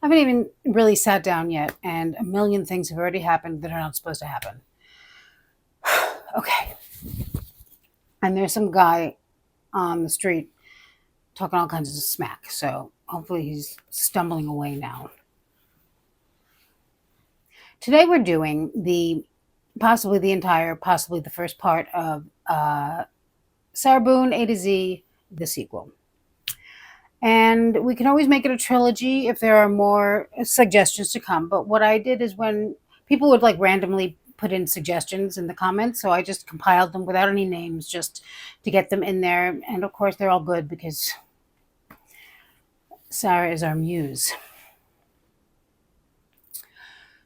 I haven't even really sat down yet, and a million things have already happened that are not supposed to happen. Okay. And there's some guy on the street talking all kinds of smack. So hopefully he's stumbling away now. Today we're doing possibly the first part of Sarah Boone A to Z, the sequel. And we can always make it a trilogy if there are more suggestions to come. But what I did is when people would like randomly put in suggestions in the comments, so I just compiled them without any names just to get them in there. And of course, they're all good because Sarah is our muse.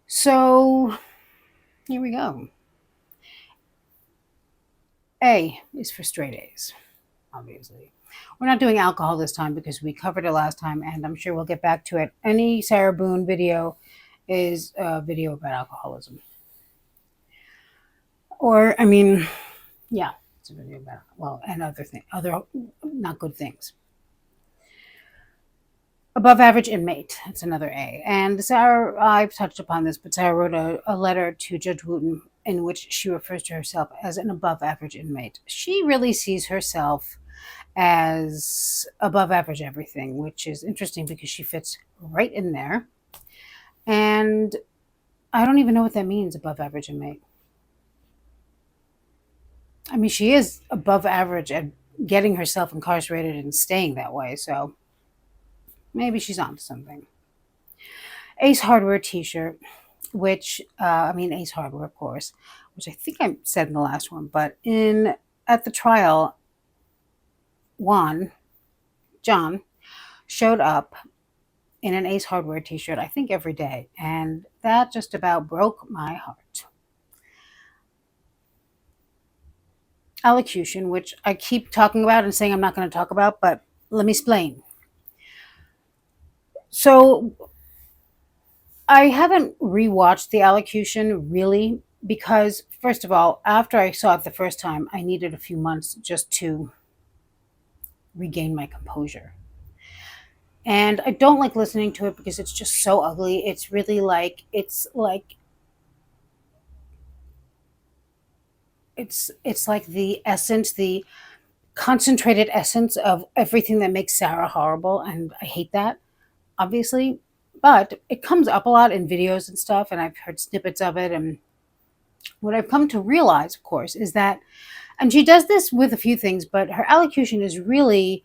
So here we go. A is for straight A's, obviously. We're not doing alcohol this time because we covered it last time, and I'm sure we'll get back to it. Any Sarah Boone video is a video about alcoholism. Or, I mean, yeah, it's a video about, well, and other not good things. Above average inmate, that's another A. And Sarah, I've touched upon this, but Sarah wrote a letter to Judge Wooten in which she refers to herself as an above average inmate. She really sees herself as above average everything, which is interesting because she fits right in there. And I don't even know what that means, above average inmate. I mean, she is above average at getting herself incarcerated and staying that way, so maybe she's on to something. Ace Hardware t-shirt, which, Ace Hardware, of course, which I think I said in the last one, but at the trial, John, showed up in an Ace Hardware t-shirt, I think every day, and that just about broke my heart. Allocution, which I keep talking about and saying I'm not going to talk about, but let me explain. So I haven't rewatched the allocution really because, first of all, after I saw it the first time, I needed a few months just to regain my composure. And I don't like listening to it because it's just so ugly. It's like the essence, the concentrated essence of everything that makes Sarah horrible, and I hate that, obviously. But it comes up a lot in videos and stuff, and I've heard snippets of it. And what I've come to realize, of course, is that, and she does this with a few things, but her allocution is really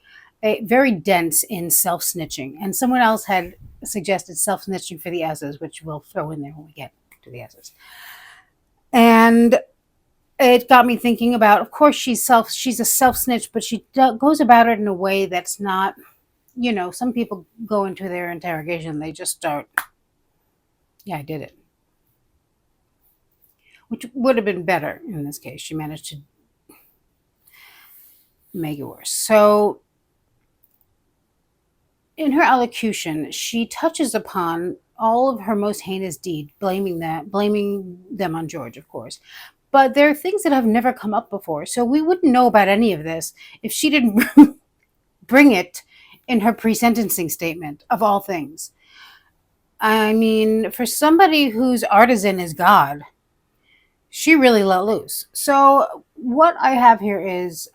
very dense in self snitching. And someone else had suggested self snitching for the S's, which we'll throw in there when we get to the S's. And it got me thinking about, of course, she's a self snitch, but she goes about it in a way that's not, some people go into their interrogation and they just start, yeah, I did it, which would have been better in this case. She managed to make it worse. So in her allocution, she touches upon all of her most heinous deed, blaming them on George, of course. But there are things that have never come up before, so we wouldn't know about any of this if she didn't bring it in her pre-sentencing statement, of all things. I mean, for somebody whose artisan is God, she really let loose. So what I have here is,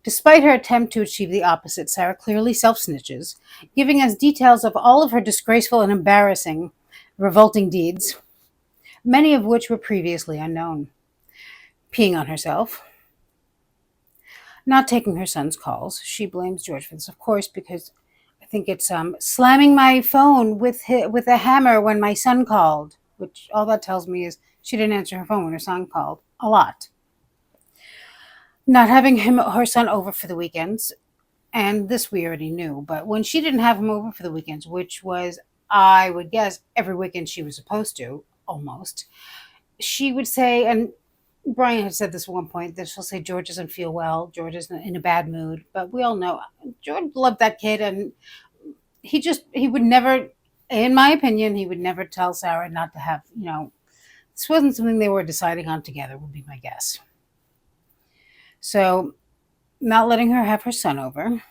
despite her attempt to achieve the opposite, Sarah clearly self-snitches, giving us details of all of her disgraceful and embarrassing, revolting deeds, many of which were previously unknown. Peeing on herself, not taking her son's calls. She blames George for this, of course, because I think it's slamming my phone with a hammer when my son called, which all that tells me is she didn't answer her phone when her son called a lot. Not having her son over for the weekends, and this we already knew, but when she didn't have him over for the weekends, which was, I would guess, every weekend she was supposed to, almost, she would say, and Brian had said this at one point, that she'll say George doesn't feel well, George is in a bad mood, but we all know George loved that kid, and he would never, in my opinion, he would never tell Sarah not to have, this wasn't something they were deciding on together, would be my guess. So, not letting her have her son over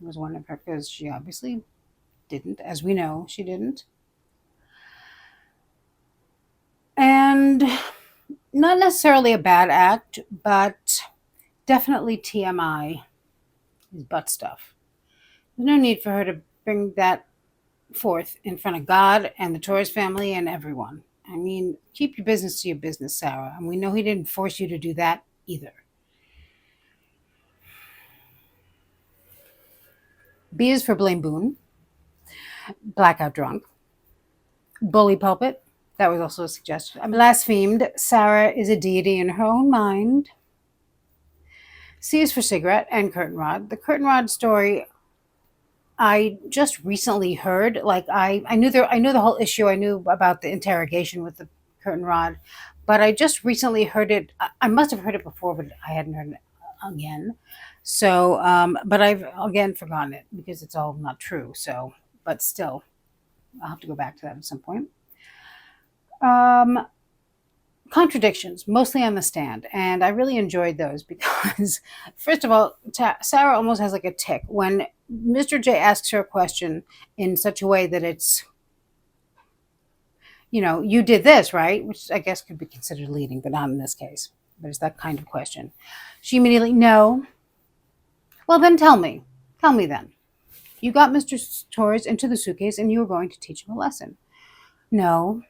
was one of her, because she obviously didn't, as we know, she didn't. And not necessarily a bad act, but definitely TMI is butt stuff. There's no need for her to bring that forth in front of God and the Torres family and everyone. I mean, keep your business to your business, Sarah. And we know he didn't force you to do that either. B is for Blame Boone. Blackout drunk. Bully pulpit. That was also a suggestion. Blasphemed. Sarah is a deity in her own mind. C is for cigarette and curtain rod. The curtain rod story I just recently heard. Like I knew the whole issue. I knew about the interrogation with the curtain rod, but I just recently heard it. I must have heard it before, but I hadn't heard it again. So, but I've again forgotten it because it's all not true. So, but still, I'll have to go back to that at some point. Contradictions, mostly on the stand, and I really enjoyed those because, first of all, Sarah almost has like a tick when Mr. J asks her a question in such a way that it's, you did this, right? Which I guess could be considered leading, but not in this case. But it's that kind of question. She immediately, no. Well, then tell me. Tell me then. You got Mr. Torres into the suitcase and you were going to teach him a lesson. No.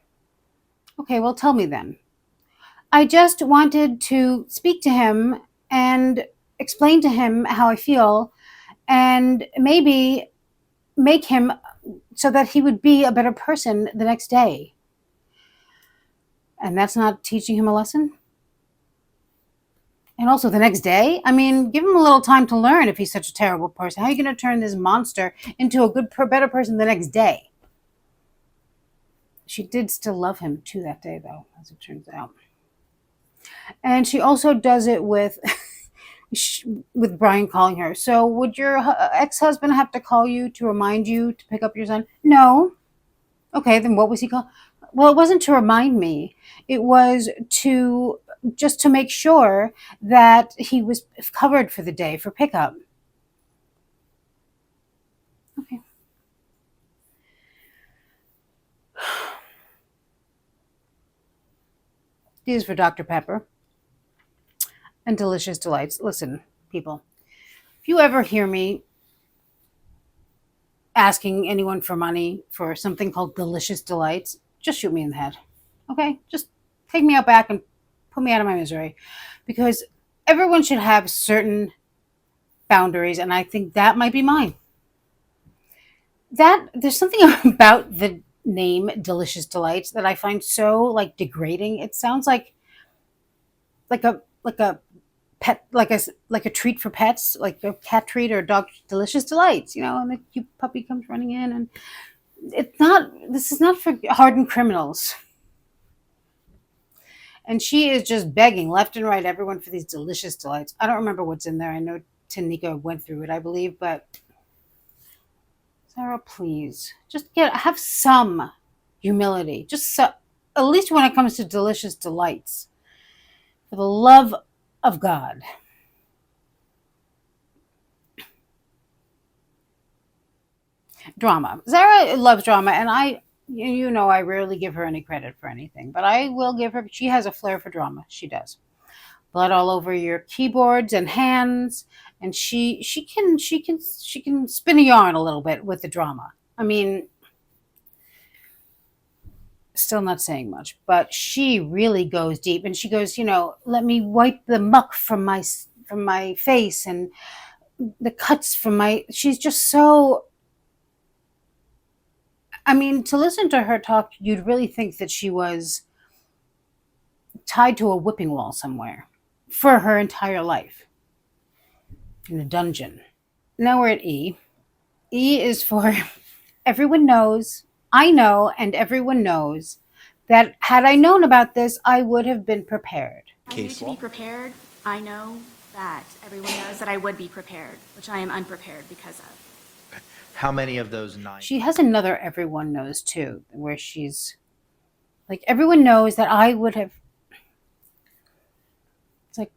Okay, well, tell me then. I just wanted to speak to him and explain to him how I feel and maybe make him so that he would be a better person the next day. And that's not teaching him a lesson? And also the next day? I mean, give him a little time to learn if he's such a terrible person. How are you going to turn this monster into a better person the next day? She did still love him too that day, though, as it turns out. And she also does it with Brian calling her. So would your ex-husband have to call you to remind you to pick up your son? No. Okay, then what was he called? Well, it wasn't to remind me. It was just to make sure that he was covered for the day for pickup. Okay. These for Dr. Pepper and Delicious Delights. Listen, people, if you ever hear me asking anyone for money for something called Delicious Delights, just shoot me in the head. Okay? Just take me out back and put me out of my misery. Because everyone should have certain boundaries, and I think that might be mine. There's something about the name Delicious Delights that I find so like degrading. It sounds like a pet, like a treat for pets, like a cat treat or a dog. Delicious Delights, and the cute puppy comes running in, and this is not for hardened criminals. And she is just begging left and right everyone for these Delicious Delights. I don't remember what's in there. I know Tanika went through it, I believe, but Sarah, please just have some humility. At least when it comes to Delicious Delights. For the love of God. Drama. Sarah loves drama, and I rarely give her any credit for anything, but I will give her. She has a flair for drama. She does. Blood all over your keyboards and hands, and she can spin a yarn a little bit with the drama. I mean, still not saying much, but she really goes deep, and she goes, let me wipe the muck from my face and the cuts from my. She's just so. I mean, to listen to her talk, you'd really think that she was tied to a whipping wall somewhere for her entire life in a dungeon. Now we're at E. E is for everyone knows, I know, and everyone knows that had I known about this, I would have been prepared. I need to be prepared. I know that everyone knows that I would be prepared, which I am unprepared because of. How many of those 9? She has another everyone knows too, where she's like, everyone knows that I would have. It's like,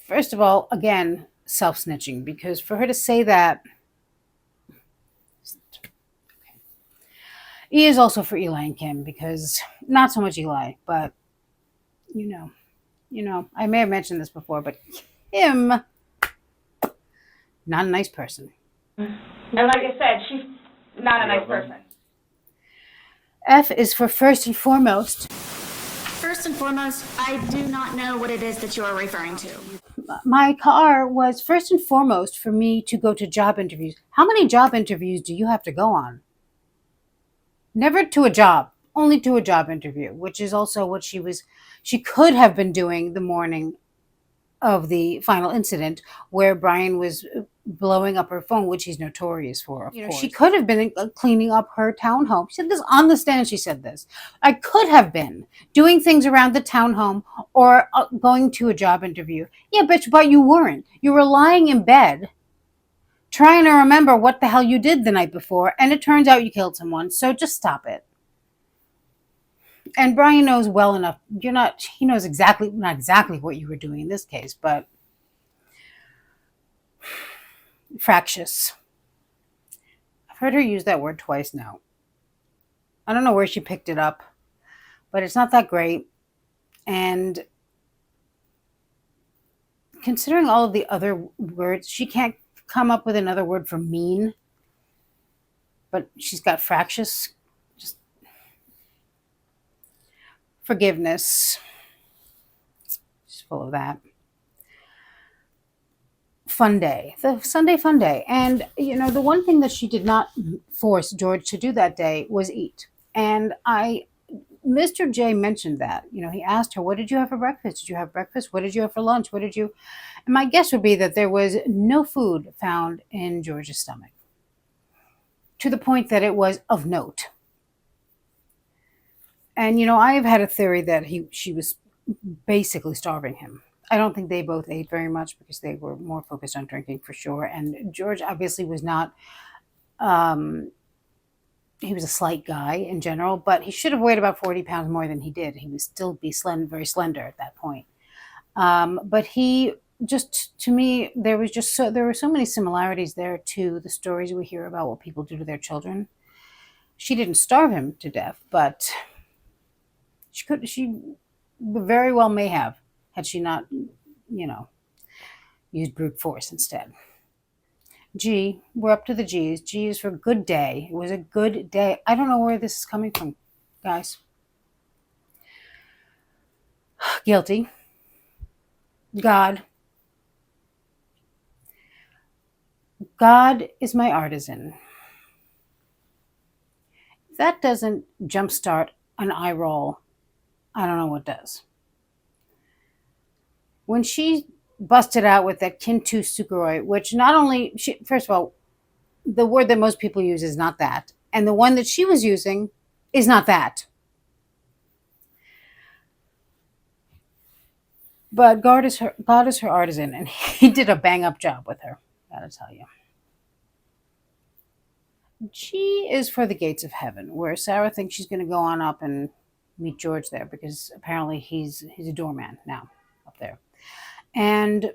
first of all, again, self-snitching, because for her to say that. E is also for Eli and Kim, because not so much Eli, but I may have mentioned this before, but Kim, not a nice person. And like I said, she's not a nice person. F is for first and foremost. First and foremost, I do not know what it is that you are referring to. My car was first and foremost for me to go to job interviews. How many job interviews do you have to go on? Never to a job, only to a job interview, which is also what she could have been doing the morning of the final incident, where Brian was blowing up her phone, which he's notorious for. Of course, she could have been cleaning up her townhome. She said this on the stand. She said this. I could have been doing things around the townhome or going to a job interview. Yeah, bitch, but you weren't. You were lying in bed, trying to remember what the hell you did the night before, and it turns out you killed someone. So just stop it. And Brian knows well enough. He knows not exactly what you were doing in this case, but fractious. I've heard her use that word twice now. I don't know where she picked it up, but it's not that great. And considering all of the other words, she can't come up with another word for mean, but she's got fractious. Just forgiveness. She's full of that. Fun day, the Sunday fun day. And, the one thing that she did not force George to do that day was eat. And Mr. J mentioned that. He asked her, what did you have for breakfast? Did you have breakfast? What did you have for lunch? And my guess would be that there was no food found in George's stomach, to the point that it was of note. And, I have had a theory that she was basically starving him. I don't think they both ate very much, because they were more focused on drinking for sure. And George obviously was not, he was a slight guy in general, but he should have weighed about 40 pounds more than he did. He would still be very slender at that point. But he just, to me, there were so many similarities there to the stories we hear about what people do to their children. She didn't starve him to death, but she very well may have, had she not, used brute force instead. G, we're up to the G's. G is for good day. It was a good day. I don't know where this is coming from, guys. Guilty. God. God is my artisan. If that doesn't jumpstart an eye roll, I don't know what does. When she busted out with that Kintu Sukuroi, which not only, first of all, the word that most people use is not that. And the one that she was using is not that. But God is her artisan, and he did a bang up job with her, gotta tell you. G is for the gates of heaven, where Sarah thinks she's going to go on up and meet George there, because apparently he's a doorman now up there. And a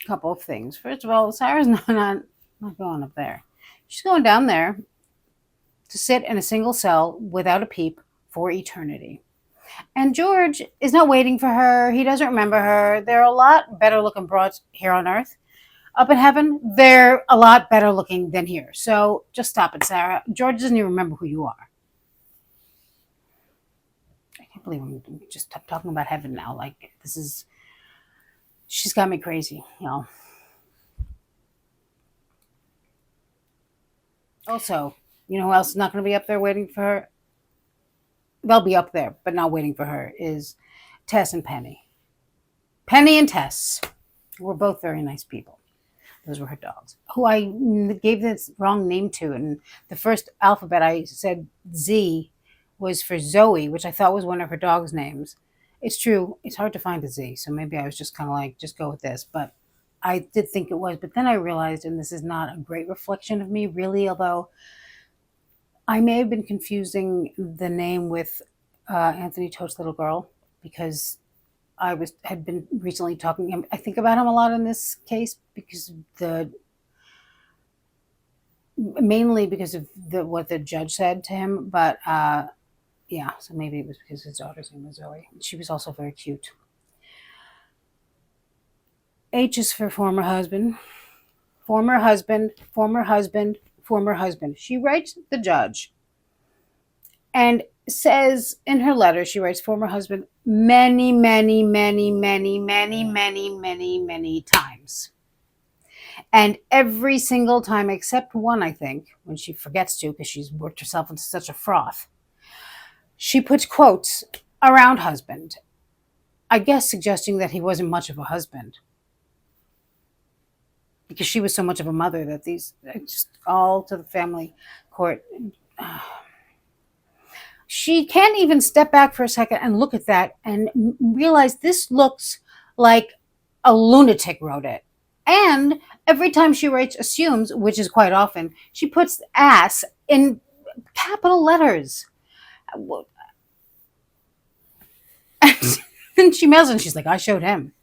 couple of things. First of all, Sarah's not going up there. She's going down there to sit in a single cell without a peep for eternity. And George is not waiting for her. He doesn't remember her. There are a lot better looking broads here on earth. Up in heaven, they're a lot better looking than here. So just stop it, Sarah. George doesn't even remember who you are. I can't believe I'm just talking about heaven now. Like, she's got me crazy, Also, who else is not going to be up there waiting for her? They'll be up there, but not waiting for her, is Tess and Penny. Penny and Tess were both very nice people. Those were her dogs, who I gave this wrong name to. And the first alphabet I said Z was for Zoe, which I thought was one of her dog's names. It's true. It's hard to find a Z. So maybe I was just kind of like, just go with this. But I did think it was. But then I realized, and this is not a great reflection of me, really, although I may have been confusing the name with Anthony Tote's little girl, because had been recently talking. I think about him a lot in this case, because mainly because of what the judge said to him. But yeah, so maybe it was because his daughter's name was Zoe. She was also very cute. H is for former husband. Former husband, former husband, former husband. She writes the judge and says in her letter, she writes former husband many, many, many, many, many, many, many, many times. And every single time, except one, I think, when she forgets to because she's worked herself into such a froth, she puts quotes around husband, I guess suggesting that he wasn't much of a husband because she was so much of a mother that these just all to the family court. She can't even step back for a second and look at that and realize this looks like a lunatic wrote it. And every time she writes assumes, which is quite often, she puts ass in capital letters. And she mails and she's like, I showed him.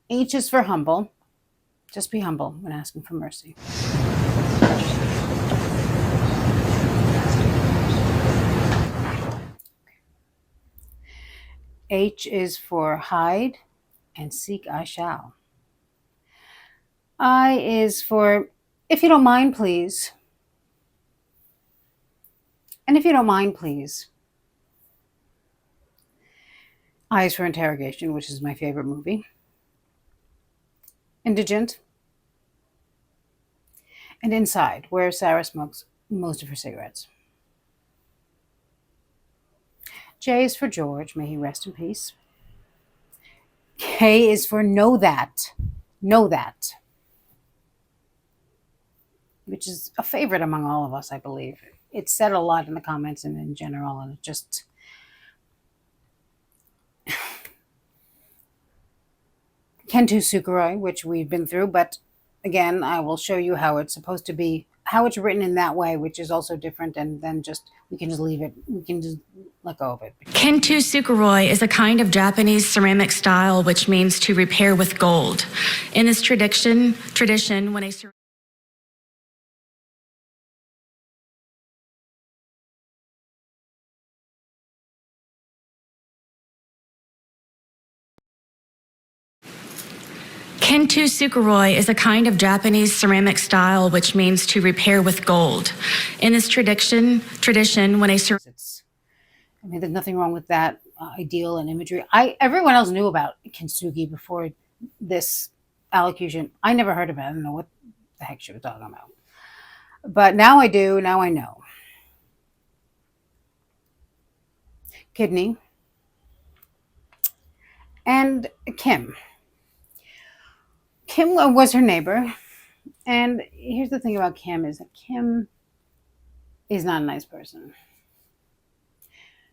H is for humble. Just be humble when asking for mercy. H is for hide and seek I shall. I is for if you don't mind, please. And if you don't mind, please. I is for interrogation, which is my favorite movie. Indigent. And inside, where Sarah smokes most of her cigarettes. J is for George. May he rest in peace. K is for know that. Know that. Which is a favorite among all of us, I believe. It's said a lot in the comments and in general, and it just... Kentu Sukuroi, which we've been through, but again, I will show you how it's supposed to be, how it's written in that way, which is also different, and then just, we can just leave it, we can just let go of it. Kentu Sukuroi is a kind of Japanese ceramic style which means to repair with gold. In this tradition, when a Kentu Sukuroi is a kind of Japanese ceramic style which means to repair with gold. In this tradition, when a I mean, there's nothing wrong with that ideal and imagery. Everyone else knew about kintsugi before this allocution. I never heard of it. I don't know what the heck she was talking about. But now I do. Now I know. Kidney. And Kim. Kim was her neighbor. And here's the thing about Kim is that Kim is not a nice person.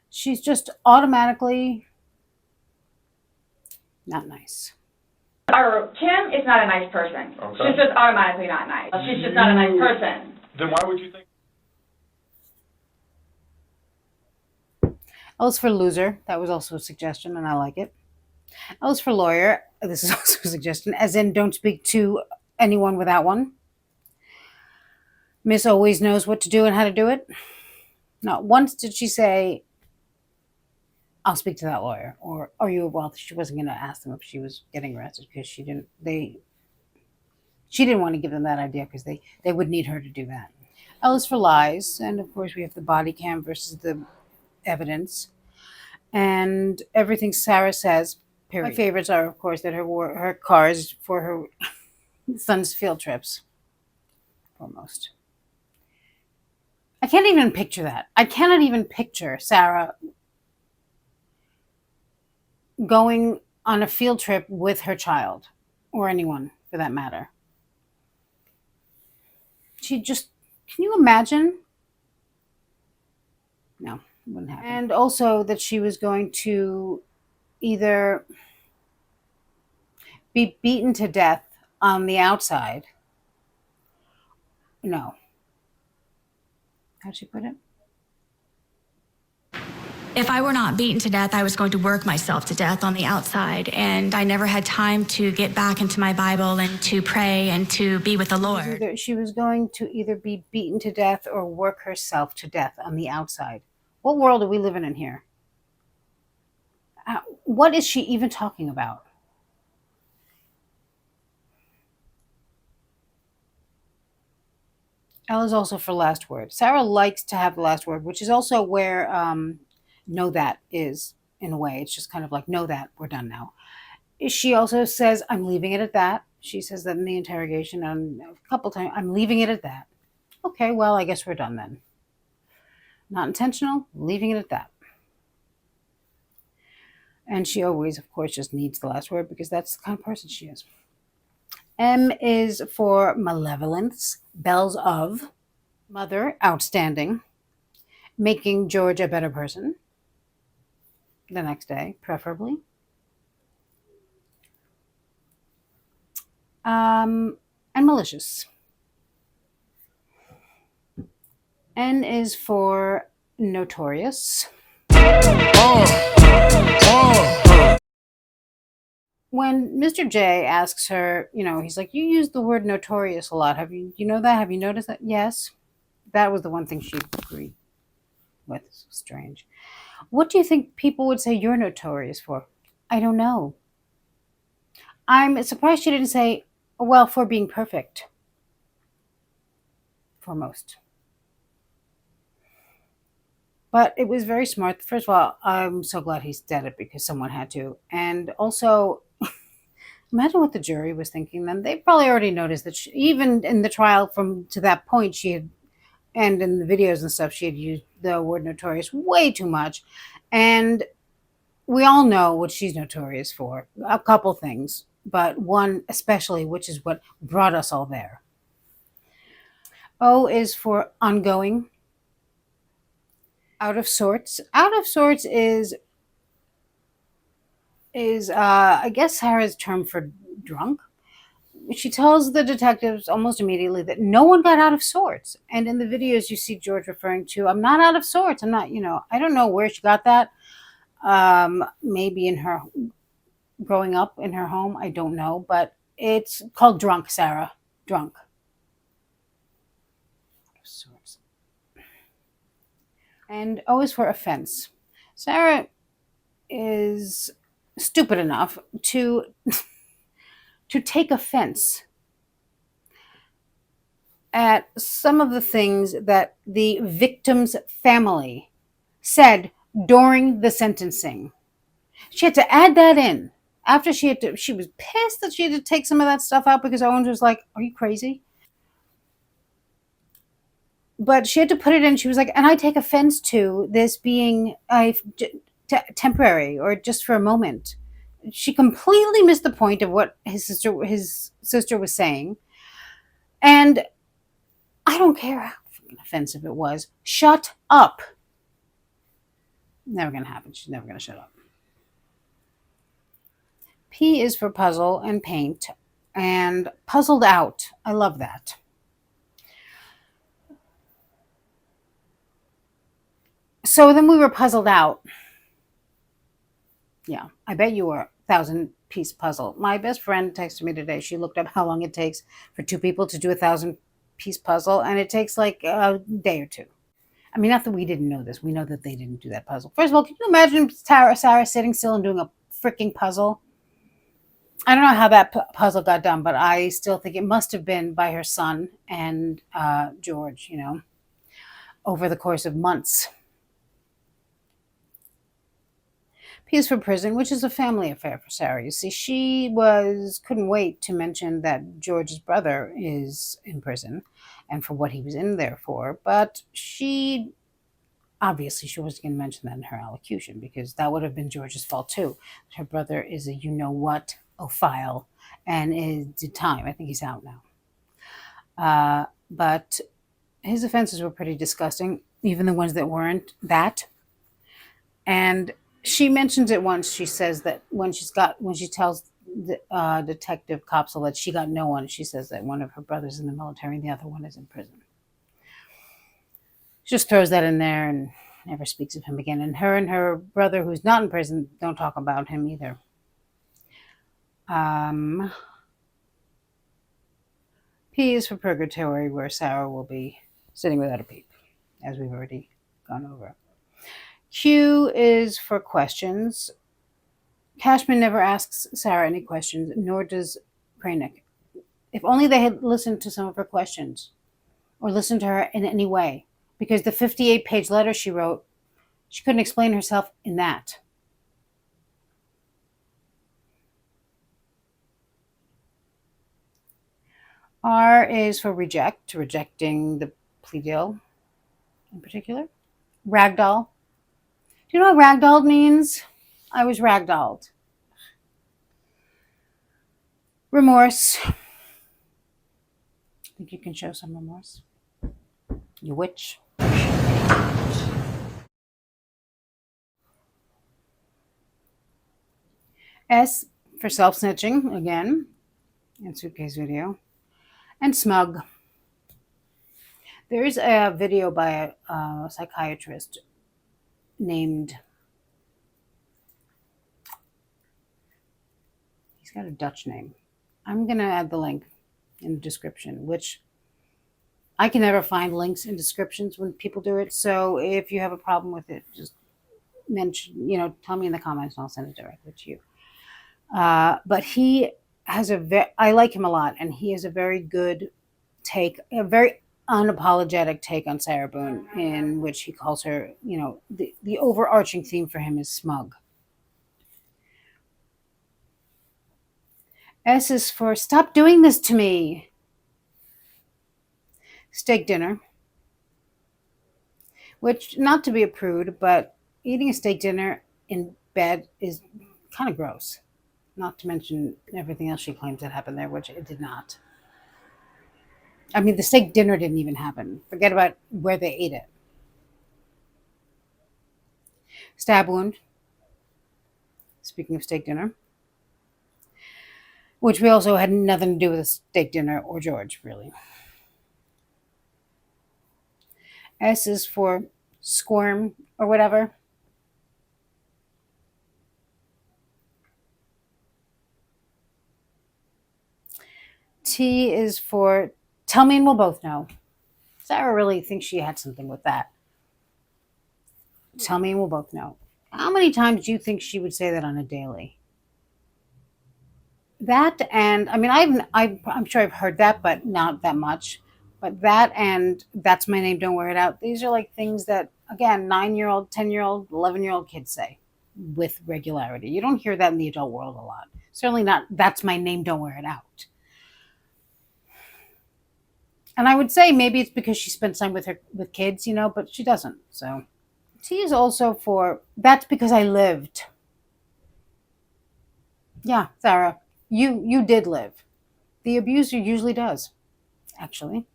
She's just automatically not nice. Kim is not a nice person. Okay. She's just automatically not nice. She's just not a nice person. Then why would you think? L is for loser. That was also a suggestion, and I like it. L is for lawyer. This is also a suggestion, as in don't speak to anyone without one. Miss always knows what to do and how to do it. Not once did she say, I'll speak to that lawyer, or are you, well, she wasn't going to ask them if she was getting arrested because she didn't want to give them that idea because they would need her to do that. L is for lies, and of course we have the body cam versus the evidence, and everything Sarah says, period. My favorites are, of course, that her cars for her son's field trips, foremost. I can't even picture that. I cannot even picture Sarah going on a field trip with her child, or anyone for that matter. She just, can you imagine? No, it wouldn't happen. And also that she was going to either be beaten to death on the outside. No. How'd she put it? If I were not beaten to death, I was going to work myself to death on the outside. And I never had time to get back into my Bible and to pray and to be with the Lord. She was going to either be beaten to death or work herself to death on the outside. What world are we living in here? What is she even talking about? L is also for last word. Sarah likes to have the last word, which is also where know that is, in a way. It's just kind of like, know that, we're done now. She also says, I'm leaving it at that. She says that in the interrogation a couple times. I'm leaving it at that. Okay, well, I guess we're done then. Not intentional, leaving it at that. And she always, of course, just needs the last word because that's the kind of person she is. M is for malevolence. Bells of mother, outstanding. Making George a better person. The next day, preferably. And malicious. N is for notorious. When Mr. J asks her, he's like, you use the word notorious a lot. You know that? Have you noticed that? Yes. That was the one thing she agreed with. Strange. What do you think people would say you're notorious for? I don't know. I'm surprised she didn't say, well, for being perfect. For most. But it was very smart. First of all, I'm so glad he said it because someone had to. And also, imagine what the jury was thinking then. They probably already noticed that even in the trial to that point, and in the videos and stuff, she had used the word notorious way too much. And we all know what she's notorious for. A couple things, but one especially, which is what brought us all there. O is for ongoing. Out of sorts. Out of sorts is I guess Sarah's term for drunk. She tells the detectives almost immediately that no one got out of sorts. And in the videos you see George referring to, I'm not out of sorts. I'm not, I don't know where she got that. Maybe in her growing up in her home. I don't know, but it's called drunk, Sarah. Drunk. Out of sorts. And O is for offense. Sarah is stupid enough to take offense at some of the things that the victim's family said during the sentencing. She had to add that in. After she was pissed that she had to take some of that stuff out because Owens was like, are you crazy? But she had to put it in. She was like, and I take offense to this being temporary or just for a moment. She completely missed the point of what his sister was saying. And I don't care how offensive it was. Shut up. Never going to happen. She's never going to shut up. P is for puzzle and paint. And puzzled out. I love that. So then we were puzzled out. Yeah, I bet you were a 1,000-piece puzzle. My best friend texted me today. She looked up how long it takes for two people to do a 1,000-piece puzzle, and it takes like a day or two. I mean, not that we didn't know this. We know that they didn't do that puzzle. First of all, can you imagine Sarah sitting still and doing a freaking puzzle? I don't know how that puzzle got done, but I still think it must have been by her son and George, over the course of months. P is for prison, which is a family affair for Sarah. You see, she couldn't wait to mention that George's brother is in prison and for what he was in there for. But she wasn't going to mention that in her allocution because that would have been George's fault too. Her brother is a you-know-what-ophile and did time. I think he's out now. But his offenses were pretty disgusting, even the ones that weren't that. And she mentions it once. She says that when she tells the Detective Copsall that she got no one, she says that one of her brothers in the military and the other one is in prison. She just throws that in there, and never speaks of him again. And her brother, who's not in prison, don't talk about him either. P is for purgatory, where Sarah will be sitting without a peep, as we've already gone over. Q is for questions. Cashman never asks Sarah any questions, nor does Kranick. If only they had listened to some of her questions, or listened to her in any way, because the 58-page letter she wrote, she couldn't explain herself in that. R is for reject, rejecting the plea deal in particular. Ragdoll. Do you know what ragdoll means? I was ragdolled. Remorse. I think you can show some remorse. You witch. S for self-snitching, again, in Suitcase Video. And smug. There is a video by a psychiatrist named, he's got a Dutch name. I'm going to add the link in the description, which I can never find links in descriptions when people do it. So if you have a problem with it, just mention, tell me in the comments and I'll send it directly to you. But he has I like him a lot, and he has a very good take, a very unapologetic take on Sarah Boone, in which he calls her, the overarching theme for him is smug. S is for stop doing this to me. Steak dinner, which, not to be a prude, but eating a steak dinner in bed is kind of gross. Not to mention everything else she claims that happened there, which it did not. I mean, the steak dinner didn't even happen. Forget about where they ate it. Stab wound. Speaking of steak dinner. Which we also had nothing to do with a steak dinner or George, really. S is for squirm or whatever. T is for tell me and we'll both know. Sarah really thinks she had something with that. Tell me and we'll both know. How many times do you think she would say that on a daily? That, and I mean, I'm sure I've heard that, but not that much. But that and that's my name, don't wear it out. These are like things that, again, 9-year-old, 10-year-old, 11-year-old kids say with regularity. You don't hear that in the adult world a lot. Certainly not, that's my name, don't wear it out. And I would say maybe it's because she spends time with kids, but she doesn't. So T is also for that's because I lived. Yeah, Sarah, you did live. The abuser usually does, actually.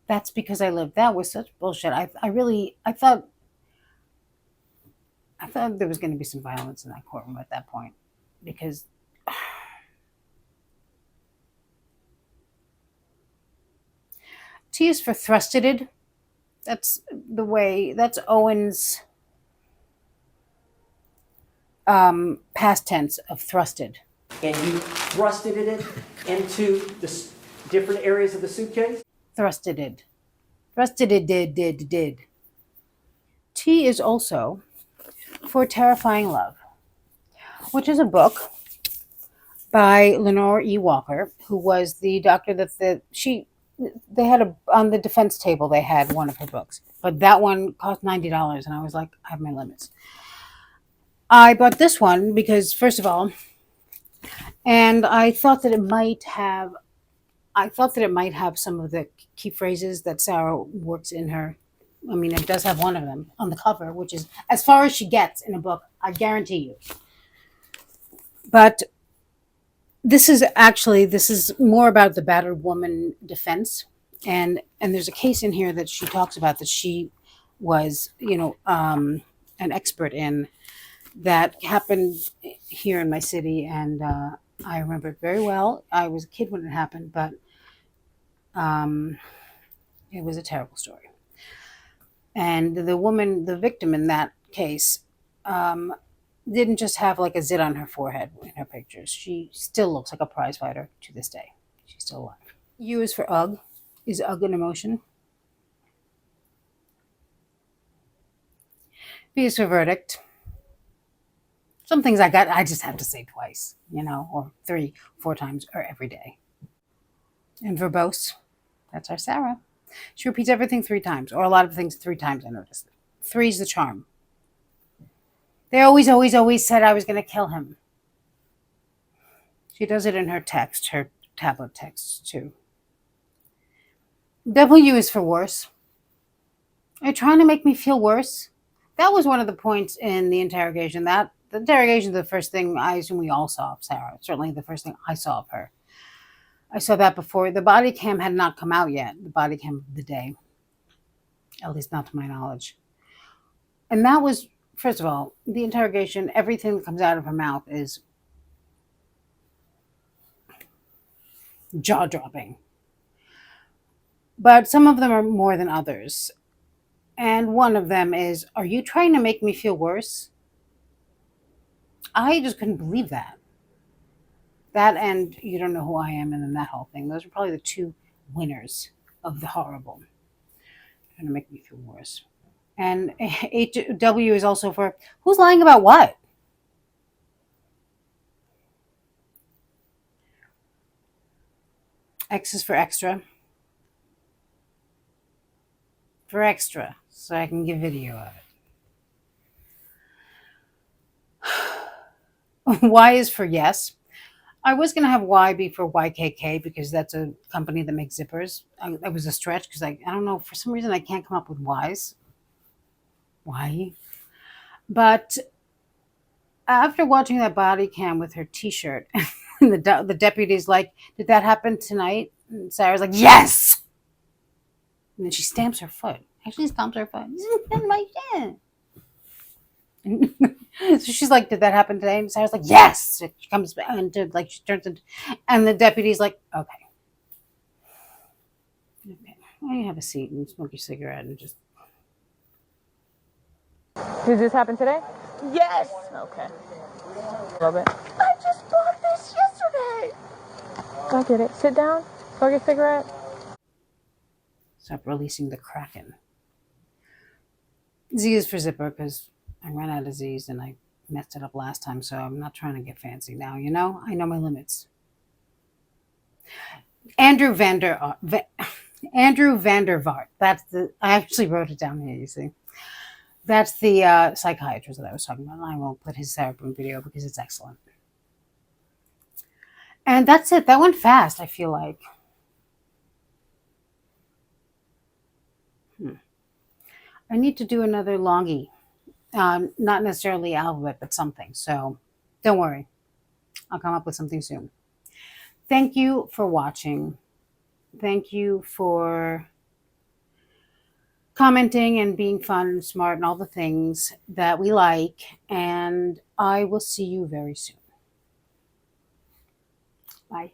That's because I lived. That was such bullshit. I thought there was going to be some violence in that courtroom at that point, because T is for thrusted. That's Owen's past tense of thrusted. And you thrusted it into the different areas of the suitcase? Thrusted. Did. T is also for Terrifying Love, which is a book by Lenore E. Walker, who was the doctor that they had on the defense table, they had one of her books, but that one cost $90, and I was like, I have my limits. I bought this one because, first of all, and I thought that it might have some of the key phrases that Sarah works in her. I mean, it does have one of them on the cover, which is as far as she gets in a book, I guarantee you. But this is more about the battered woman defense. And there's a case in here that she talks about that she was, an expert in, that happened here in my city. And I remember it very well. I was a kid when it happened, but it was a terrible story. And the woman, the victim in that case, didn't just have like a zit on her forehead in her pictures. She still looks like a prize fighter to this day. She's still alive. U is for ugh. Is ugh an emotion? V is for verdict. Some things I just have to say twice, or 3, 4 times, or every day. And verbose, that's our Sarah. She repeats everything 3 times, or a lot of things 3 times, I noticed. 3 is the charm. They always, always, always said I was going to kill him. She does it in her text, her tablet texts too. W is for worse. Are you trying to make me feel worse? That was one of the points in the interrogation. The interrogation is the first thing I assume we all saw of Sarah. Certainly the first thing I saw of her. I saw that before. The body cam had not come out yet. The body cam of the day. At least not to my knowledge. And that was, first of all, the interrogation, everything that comes out of her mouth is jaw-dropping. But some of them are more than others. And one of them is, are you trying to make me feel worse? I just couldn't believe that. That and you don't know who I am, and then that whole thing. Those are probably the 2 winners of the horrible. Trying to make me feel worse. And W is also for, who's lying about what? X is for extra. For extra, so I can give video of it. Y is for yes. I was going to have Y be for YKK because that's a company that makes zippers. That was a stretch because I don't know, for some reason I can't come up with Ys. Why? But after watching that body cam with her t-shirt, and the deputy's like, did that happen tonight? And Sarah's like, yes! And then she stamps her foot. Actually stamps her foot. My shit. So she's like, did that happen today? And Sarah's like, yes. She comes back and she turns into, and the deputy's like, okay. Well, you have a seat and smoke your cigarette and just. Did this happen today? Yes. Okay. A little bit. I just bought this yesterday. I get it. Sit down. Smoke your cigarette. Stop releasing the Kraken. Z is for zipper because I ran out of Z's and I messed it up last time, so I'm not trying to get fancy now, I know my limits. Andrew Vander Vaart. I actually wrote it down here, you see. That's the psychiatrist that I was talking about. I won't put his Sarah Boone video because it's excellent. And that's it. That went fast, I feel like. I need to do another longie. Not necessarily alphabet, but something. So don't worry. I'll come up with something soon. Thank you for watching. Thank you for commenting and being fun and smart and all the things that we like. And I will see you very soon. Bye.